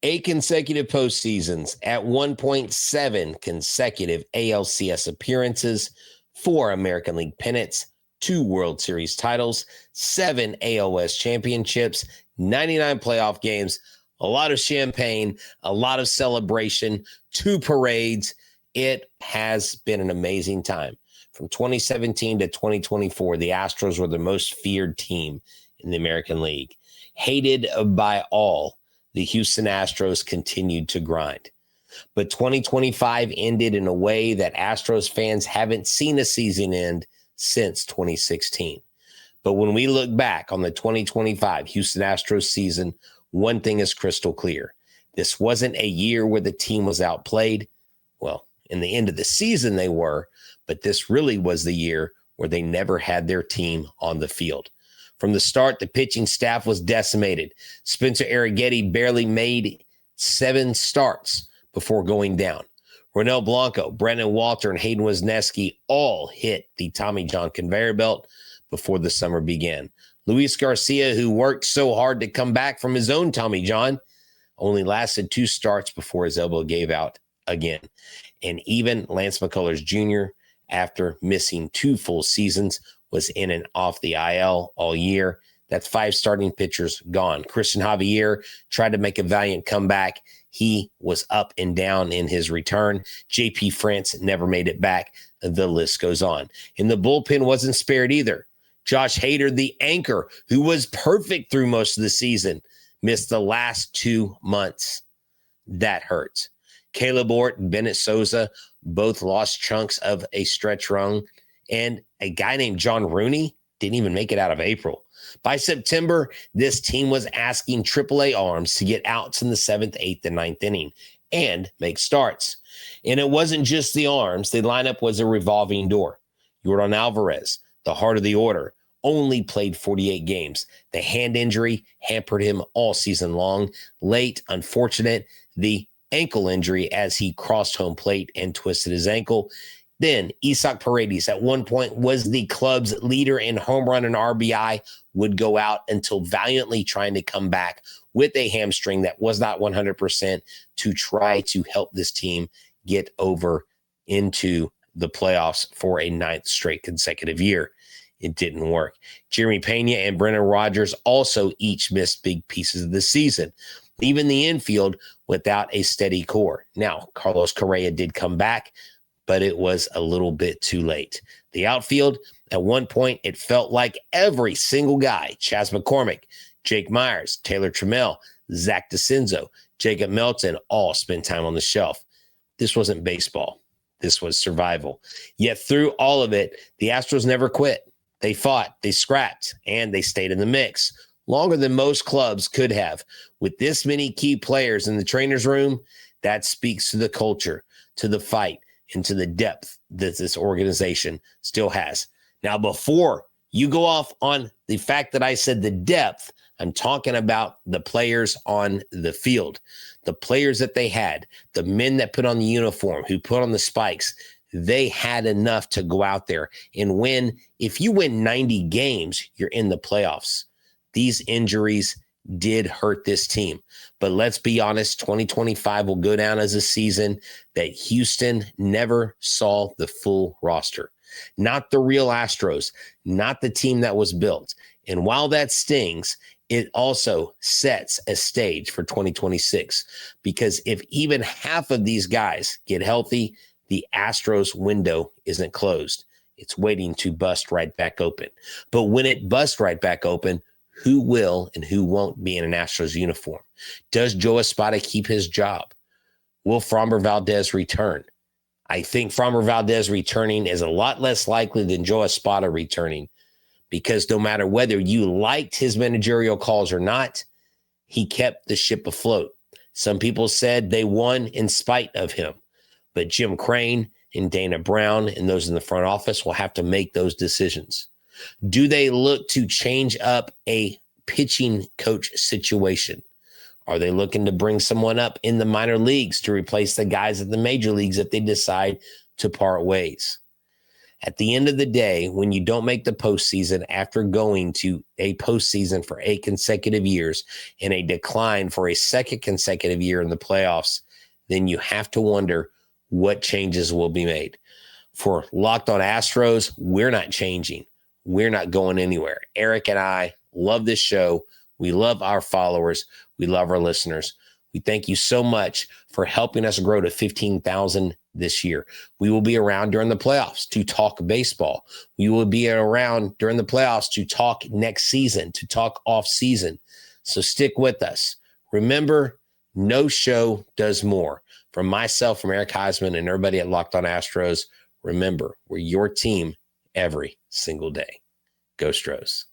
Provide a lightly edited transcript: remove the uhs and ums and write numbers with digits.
8 consecutive postseasons, at 1.7 consecutive ALCS appearances, 4 American League pennants, 2 World Series titles, 7 ALS championships, 99 playoff games, a lot of champagne, a lot of celebration, 2 parades. It has been an amazing time. From 2017 to 2024, the Astros were the most feared team in the American League. Hated by all, the Houston Astros continued to grind. But 2025 ended in a way that Astros fans haven't seen a season end since 2016. But when we look back on the 2025 Houston Astros season, one thing is crystal clear. This wasn't a year where the team was outplayed. Well, in the end of the season they were, but this really was the year where they never had their team on the field. From the start, the pitching staff was decimated. Spencer Arrighetti barely made 7 starts before going down. Ronel Blanco, Brendan Walter, and Hayden Wesneski all hit the Tommy John conveyor belt before the summer began. Luis Garcia, who worked so hard to come back from his own Tommy John, only lasted 2 starts before his elbow gave out again. And even Lance McCullers Jr., after missing 2 full seasons, was in and off the IL all year. That's 5 starting pitchers gone. Christian Javier tried to make a valiant comeback. He was up and down in his return. JP France never made it back. The list goes on. And the bullpen wasn't spared either. Josh Hader, the anchor, who was perfect through most of the season, missed the last 2 months. That hurts. Caleb Ort and Bennett Souza both lost chunks of a stretch run. And a guy named John Rooney didn't even make it out of April. By September, this team was asking AAA arms to get outs in the 7th, 8th, and 9th inning and make starts. And it wasn't just the arms. The lineup was a revolving door. Yordan Alvarez, the heart of the order, only played 48 games. The hand injury hampered him all season long. Late, unfortunate, the ankle injury as he crossed home plate and twisted his ankle. Then Isaac Paredes, at one point was the club's leader in home run and RBI, would go out until valiantly trying to come back with a hamstring that was not 100% to try to help this team get over into the playoffs for a 9th straight consecutive year. It didn't work. Jeremy Pena and Brendan Rodgers also each missed big pieces of the season. Even the infield without a steady core. Now, Carlos Correa did come back, but it was a little bit too late. The outfield, at one point, it felt like every single guy, Chas McCormick, Jake Myers, Taylor Trammell, Zach DeCenzo, Jacob Melton, all spent time on the shelf. This wasn't baseball. This was survival. Yet through all of it, the Astros never quit. They fought, they scrapped, and they stayed in the mix longer than most clubs could have. With this many key players in the trainer's room, that speaks to the culture, to the fight, and to the depth that this organization still has. Now, before you go off on the fact that I said the depth, I'm talking about the players on the field, the players that they had, the men that put on the uniform, who put on the spikes. They had enough to go out there and win. If you win 90 games, you're in the playoffs. These injuries did hurt this team. But let's be honest, 2025 will go down as a season that Houston never saw the full roster. Not the real Astros, not the team that was built. And while that stings, it also sets a stage for 2026. Because if even half of these guys get healthy, the Astros window isn't closed. It's waiting to bust right back open. But when it busts right back open, who will and who won't be in an Astros uniform? Does Joe Espada keep his job? Will Framber Valdez return? I think Framber Valdez returning is a lot less likely than Joe Espada returning, because no matter whether you liked his managerial calls or not, he kept the ship afloat. Some people said they won in spite of him, but Jim Crane and Dana Brown and those in the front office will have to make those decisions. Do they look to change up a pitching coach situation? Are they looking to bring someone up in the minor leagues to replace the guys at the major leagues if they decide to part ways? At the end of the day, when you don't make the postseason after going to a postseason for 8 consecutive years and a decline for a second consecutive year in the playoffs, then you have to wonder what changes will be made. For Locked On Astros, we're not changing. We're not going anywhere. Eric and I love this show. We love our followers. We love our listeners. We thank you so much for helping us grow to 15,000 this year. We will be around during the playoffs to talk baseball. We will be around during the playoffs to talk next season, to talk off season. So stick with us. Remember, no show does more. From myself, from Eric Heisman, and everybody at Locked On Astros, remember, we're your team every single day. Go Stros.